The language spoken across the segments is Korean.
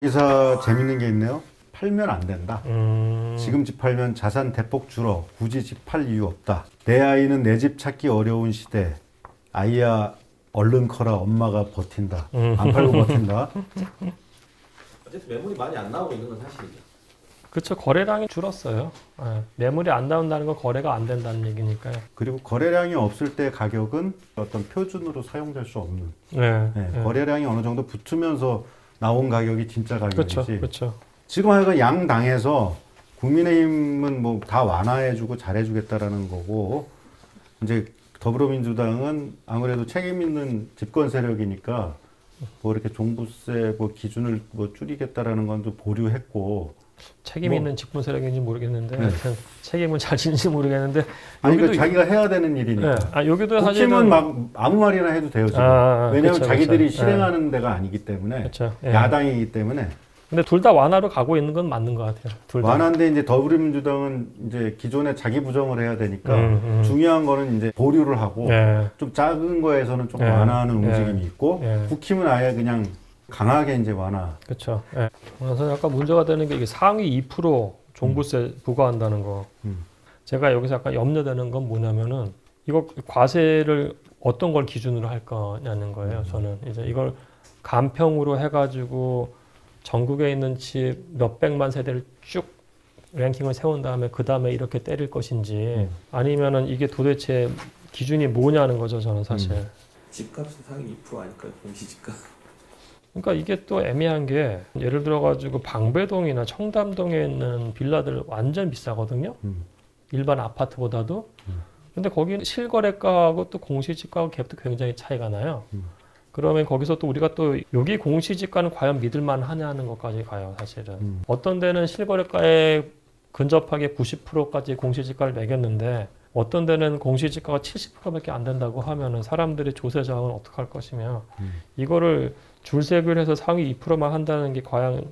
여기서 재밌는 게 있네요. 팔면 안 된다. 지금 집 팔면 자산 대폭 줄어. 굳이 집 팔 이유 없다. 내 아이는 내 집 찾기 어려운 시대. 아이야 얼른 커라. 엄마가 버틴다. 안 팔고 버틴다. 어쨌든 매물이 많이 안 나오고 있는 건 사실이죠. 그렇죠. 거래량이 줄었어요. 매물이 안 나온다는 건 거래가 안 된다는 얘기니까요. 그리고 거래량이 없을 때 가격은 어떤 표준으로 사용될 수 없는. 거래량이 어느 정도 붙으면서 나온 가격이 진짜 가격이지. 그렇죠. 지금 하여간 양당에서 국민의힘은 뭐 다 완화해주고 잘해주겠다라는 거고, 이제 더불어민주당은 아무래도 책임 있는 집권 세력이니까 뭐 이렇게 종부세 뭐 기준을 뭐 줄이겠다라는 건 좀 보류했고. 책임 있는 집권 세력인지 모르겠는데 책임은 잘 지는지 모르겠는데. 아니 그러니까 자기가 해야 되는 일이니까. 여기도 사실은 막 아무 말이나 해도 돼요 지금. 왜냐하면 자기들이 실행하는 데가 아니기 때문에. 야당이기 때문에. 근데 둘 다 완화로 가고 있는 건 맞는 것 같아요. 둘 다. 완화인데 이제 더불어민주당은 이제 기존에 자기 부정을 해야 되니까 중요한 거는 이제 보류를 하고 좀 작은 거에서는 좀 완화하는 움직임이 있고 국힘은 아예 그냥 강하게 이제 완화. 그렇죠. 그래서 약간 문제가 되는 게 이게 상위 2% 종부세 부과한다는 거. 제가 여기서 약간 염려되는 건 뭐냐면은 이거 과세를 어떤 걸 기준으로 할 거냐는 거예요. 저는 이제 이걸 간평으로 해가지고 전국에 있는 집 몇백만 세대를 쭉 랭킹을 세운 다음에 그 다음에 이렇게 때릴 것인지 아니면은 이게 도대체 기준이 뭐냐는 거죠. 저는 사실. 집값은 상위 2% 아닐까요? 공시지가. 그러니까 이게 또 애매한 게 예를 들어 가지고 방배동이나 청담동에 있는 빌라들 완전 비싸거든요. 일반 아파트보다도. 근데 거기는 실거래가하고 또 공시지가하고 갭도 굉장히 차이가 나요. 그러면 거기서 또 우리가 또 여기 공시지가는 과연 믿을만 하냐는 것까지 가요, 사실은. 어떤 데는 실거래가에 근접하게 90%까지 공시지가를 매겼는데 어떤 데는 공시지가가 70%밖에 안 된다고 하면은 사람들의 조세 저항은 어떻게 할 것이며 이거를 줄세기를 해서 상위 2%만 한다는 게 과연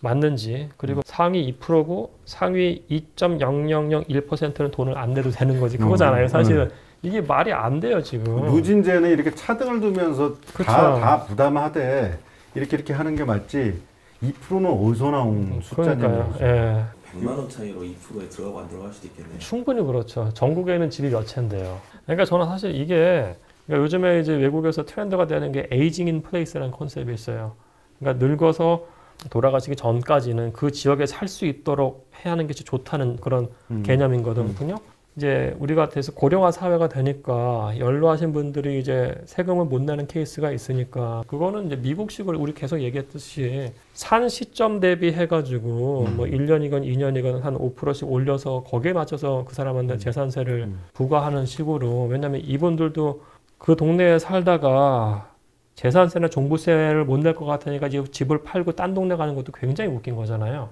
맞는지, 그리고 상위 2%고 상위 2.0001%는 돈을 안 내도 되는 거지 그거잖아요, 사실은. 이게 말이 안 돼요, 지금. 누진제는 이렇게 차등을 두면서 다 부담하되 이렇게 하는 게 맞지. 2%는 어디서 나온 숫자냐고요. 100만 원 차이로 2%에 들어가고 안 들어갈 수도 있겠네요. 충분히 그렇죠. 전국에는 집이 몇 채인데요. 그러니까 저는 사실 이게 그러니까 요즘에 이제 외국에서 트렌드가 되는 게 에이징 인 플레이스라는 컨셉이 있어요. 그러니까 늙어서 돌아가시기 전까지는 그 지역에 살 수 있도록 해야 하는 게 좋다는 그런 개념이거든요. 이제 우리가 돼서 고령화 사회가 되니까 연로하신 분들이 이제 세금을 못 내는 케이스가 있으니까 그거는 이제 미국식으로 우리 계속 얘기했듯이 산 시점 대비 해가지고 뭐 1년이건 2년이건 한 5%씩 올려서 거기에 맞춰서 그 사람한테 재산세를 부과하는 식으로. 왜냐하면 이분들도 그 동네에 살다가 재산세나 종부세를 못 낼 것 같으니까 이제 집을 팔고 딴 동네 가는 것도 굉장히 웃긴 거잖아요.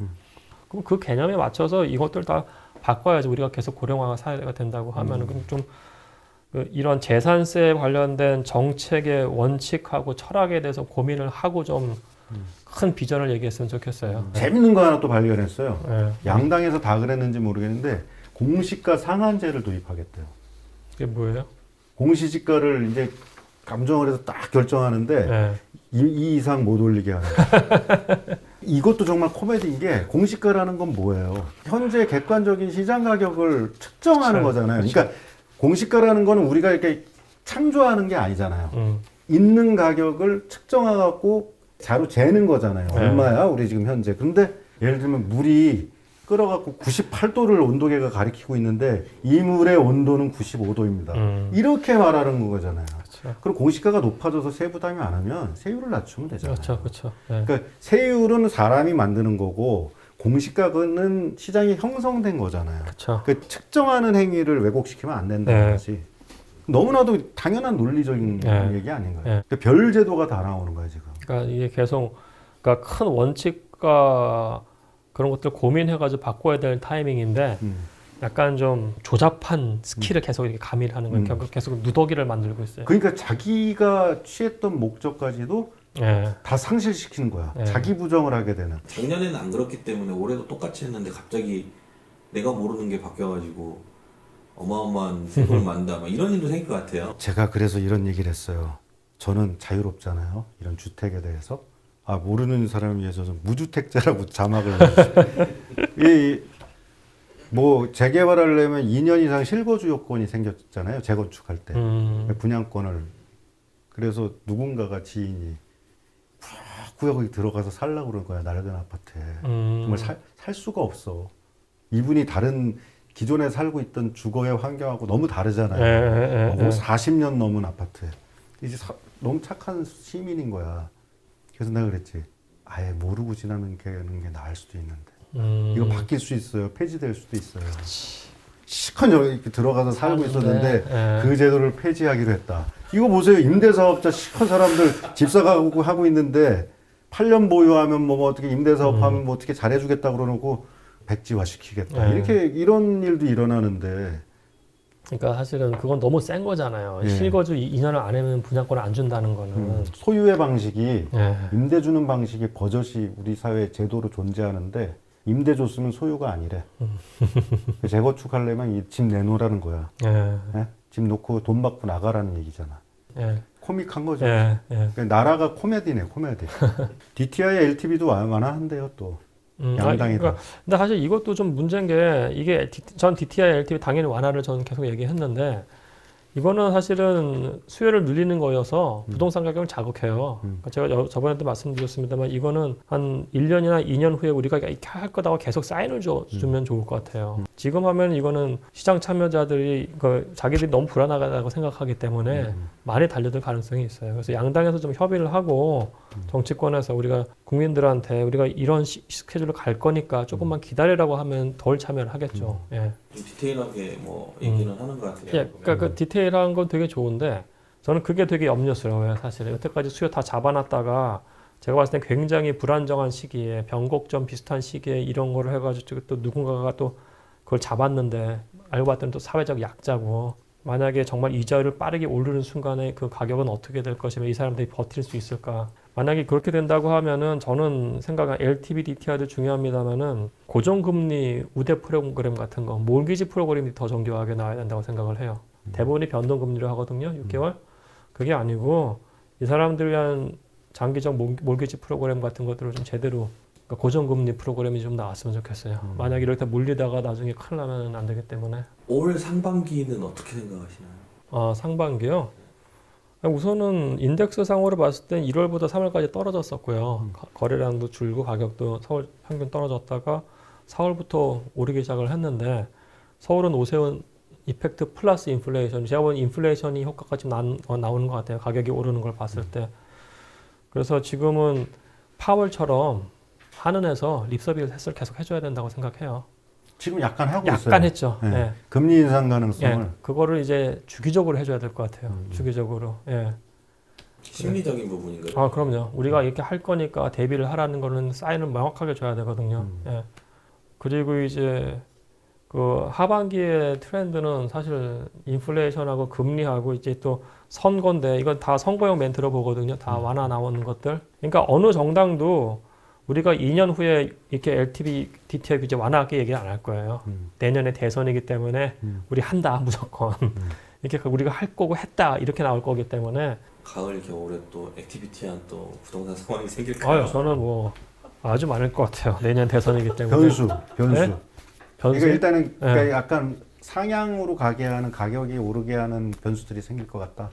그럼 그 개념에 맞춰서 이것들 다 바꿔야지. 우리가 계속 고령화 사회가 된다고 하면은 좀 이런 재산세 관련된 정책의 원칙하고 철학에 대해서 고민을 하고 좀 큰 비전을 얘기했으면 좋겠어요. 재밌는 거 하나 또 발견했어요. 양당에서 다 그랬는지 모르겠는데 공시가 상한제를 도입하겠대요. 그게 뭐예요? 공시지가를 이제 감정을 해서 딱 결정하는데 이 이상 못 올리게 하는 이것도 정말 코미디인 게 공시가라는 건 뭐예요? 현재 객관적인 시장 가격을 측정하는 거잖아요. 그러니까 공시가라는 거는 우리가 이렇게 창조하는 게 아니잖아요. 있는 가격을 측정해갖고 자로 재는 거잖아요. 얼마야 우리 지금 현재. 근데 예를 들면 물이 끓어갖고 98도를 온도계가 가리키고 있는데 이 물의 온도는 95도입니다. 이렇게 말하는 거잖아요. 그럼 공시가가 높아져서 세부담이 안 하면 세율을 낮추면 되잖아요. 그렇죠. 그러니까 세율은 사람이 만드는 거고 공시가는 시장이 형성된 거잖아요. 그 측정하는 행위를 왜곡시키면 안 된다는 거지. 너무나도 당연한 논리적인 얘기 아닌가요? 그러니까 별 제도가 다 나오는 거예요 지금. 그러니까 이게 계속 그러니까 큰 원칙과 그런 것들 고민해가지고 바꿔야 될 타이밍인데 약간 좀 조잡한 스킬을 계속 이렇게 가미를 하는 거예요. 결국 계속 누더기를 만들고 있어요. 그러니까 자기가 취했던 목적까지도 다 상실시키는 거야. 자기 부정을 하게 되는. 작년에는 안 그렇기 때문에 올해도 똑같이 했는데 갑자기 내가 모르는 게 바뀌어가지고 어마어마한 세금을 만다 막 이런 일도 생길 것 같아요. 제가 그래서 이런 얘기를 했어요. 저는 자유롭잖아요. 이런 주택에 대해서. 모르는 사람을 위해서 좀 무주택자라고 자막을 뭐 재개발하려면 2년 이상 실거주 요건이 생겼잖아요. 재건축할 때 분양권을. 그래서 누군가가 지인이 구역에 들어가서 살라고 그런 거야. 낡은 아파트에. 정말 살 수가 없어. 이분이 다른 기존에 살고 있던 주거의 환경하고 너무 다르잖아요. 40년 넘은 아파트에. 이제 너무 착한 시민인 거야. 그래서 내가 그랬지. 아예 모르고 지나는 게 나을 수도 있는데. 이거 바뀔 수 있어요. 폐지될 수도 있어요. 시컨 이렇게 들어가서 살고 있었는데 그 제도를 폐지하기로 했다. 이거 보세요. 임대사업자 시컨 사람들 집 사가고 하고 있는데 8년 보유하면 뭐 어떻게 임대사업하면 뭐 어떻게 잘해주겠다 그러놓고 백지화 시키겠다. 이런 일도 일어나는데. 그러니까 사실은 그건 너무 센 거잖아요. 실거주 2년을 안 하면 분양권을 안 준다는 거는. 소유의 방식이 임대 주는 방식이 버젓이 우리 사회 제도로 존재하는데 임대 줬으면 소유가 아니래. 재건축하려면 이 집 내놓으라는 거야. 집 놓고 돈 받고 나가라는 얘기잖아. 코믹한 거죠. 나라가 코미디네, 코미디. DTI, LTV도 완화한대요, 또. 양당이다. 그러니까, 근데 사실 이것도 좀 문제인 게 이게 전 DTI, LTV 당연히 완화를 저는 계속 얘기했는데 이거는 사실은 수요를 늘리는 거여서 부동산 가격을 자극해요. 그러니까 제가 저번에도 말씀드렸습니다만 이거는 한 1년이나 2년 후에 우리가 이렇게 할 거다고 계속 사인을 주면 좋을 것 같아요. 지금 하면 이거는 시장 참여자들이 자기들이 너무 불안하다고 생각하기 때문에 많이 달려들 가능성이 있어요. 그래서 양당에서 좀 협의를 하고 정치권에서 우리가 국민들한테 우리가 이런 스케줄로 갈 거니까 조금만 기다리라고 하면 덜 참여를 하겠죠. 좀 디테일하게 뭐 얘기는 하는 것 같아요. 그러니까 그 디테일한 건 되게 좋은데 저는 그게 되게 염려스러워요. 사실 여태까지 수요 다 잡아놨다가 제가 봤을 때 굉장히 불안정한 시기에 변곡점 비슷한 시기에 이런 거를 해가지고 또 누군가가 또 그걸 잡았는데 알고 봤더니 또 사회적 약자고 만약에 정말 이자율을 빠르게 오르는 순간에 그 가격은 어떻게 될 것이며 이 사람들이 버틸 수 있을까. 만약에 그렇게 된다고 하면은 저는 생각한 LTV, DTI도 중요합니다만은 고정금리 우대 프로그램 같은 거, 몰기지 프로그램이 더 정교하게 나와야 된다고 생각을 해요. 대부분이 변동금리로 하거든요. 6개월. 그게 아니고 이 사람들 위한 장기적 몰기지 프로그램 같은 것들을 좀 제대로 그러니까 고정금리 프로그램이 좀 나왔으면 좋겠어요. 만약에 이렇게 물리다가 나중에 큰일 나면 안 되기 때문에. 올 상반기는 어떻게 생각하시나요? 상반기요? 우선은 인덱스 상으로 봤을 땐 1월부터 3월까지 떨어졌었고요. 거래량도 줄고 가격도 서울 평균 떨어졌다가 4월부터 오르기 시작을 했는데 서울은 오세훈 이펙트 플러스 인플레이션. 제가 보는 인플레이션이 효과가 지금 나오는 것 같아요. 가격이 오르는 걸 봤을 때. 그래서 지금은 파월처럼 한은에서 립서비스를 계속 해줘야 된다고 생각해요. 지금 약간 하고 있어요. 약간 했죠. 금리 인상 가능성을. 그거를 이제 주기적으로 해줘야 될 것 같아요. 주기적으로. 심리적인 부분인가요? 그럼요. 우리가 이렇게 할 거니까 대비를 하라는 거는 사인을 명확하게 줘야 되거든요. 그리고 이제 그 하반기의 트렌드는 사실 인플레이션하고 금리하고 이제 또 선거인데 이건 다 선거용 멘트로 보거든요. 다 완화 나오는 것들. 그러니까 어느 정당도 우리가 2년 후에 이렇게 LTV, DTI 규제 완화하게 얘기 안 할 거예요. 내년에 대선이기 때문에 우리 한다 무조건. 이렇게 우리가 할 거고 했다 이렇게 나올 거기 때문에. 가을 겨울에 또 액티비티한 또 부동산 상황이 생길까요? 저는 뭐 아주 많을 것 같아요. 내년 대선이기 때문에. 변수. 변수? 그러니까 일단은 그러니까 약간 상향으로 가게 하는 가격이 오르게 하는 변수들이 생길 것 같다.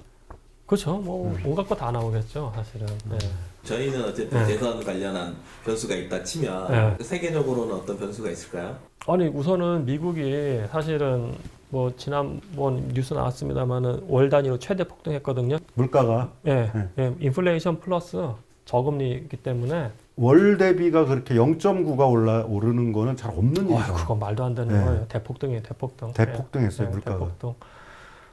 그렇죠. 뭐 온갖 거 다 나오겠죠, 사실은. 저희는 어쨌든 대선 관련한 변수가 있다 치면 세계적으로는 어떤 변수가 있을까요? 아니 우선은 미국이 사실은 뭐 지난번 뉴스 나왔습니다만은 월 단위로 최대 폭등했거든요. 물가가. 인플레이션 플러스 저금리이기 때문에. 월 대비가 그렇게 0.9가 오르는 거는 잘 없는 일이에요. 그건 말도 안 되는 거예요. 대폭등이에요, 대폭등. 대폭등했어요, 물가가. 대폭등.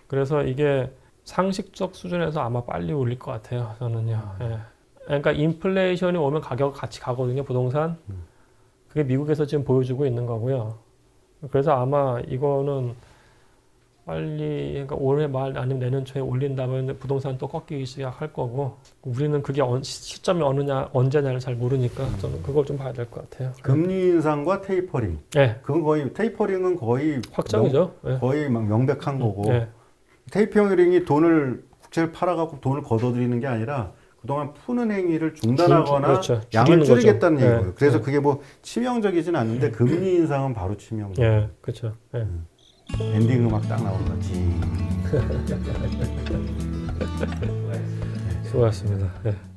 그래서 이게 상식적 수준에서 아마 빨리 올릴 것 같아요, 저는요. 그러니까 인플레이션이 오면 가격 같이 가거든요, 부동산. 그게 미국에서 지금 보여주고 있는 거고요. 그래서 아마 이거는 빨리 그러니까 올해 말 아니면 내년 초에 올린다면 부동산 또 꺾이기 시작할 거고 우리는 그게 시점이 언제냐를 잘 모르니까 저는 그걸 좀 봐야 될 것 같아요. 금리 인상과 테이퍼링. 그건 거의 테이퍼링은 거의 확정이죠. 거의 막 명백한 거고 테이퍼링이 돈을 국채를 팔아갖고 돈을 걷어들이는 게 아니라 그동안 푸는 행위를 중단하거나 그렇죠. 양을 줄이는 줄이겠다는 거죠. 얘기예요. 네. 그래서 네. 그게 뭐 치명적이진 않는데 금리 인상은 바로 치명적. 예, 그렇죠. 예. 엔딩 음악 딱 나온 거지. 수고하셨습니다. 예.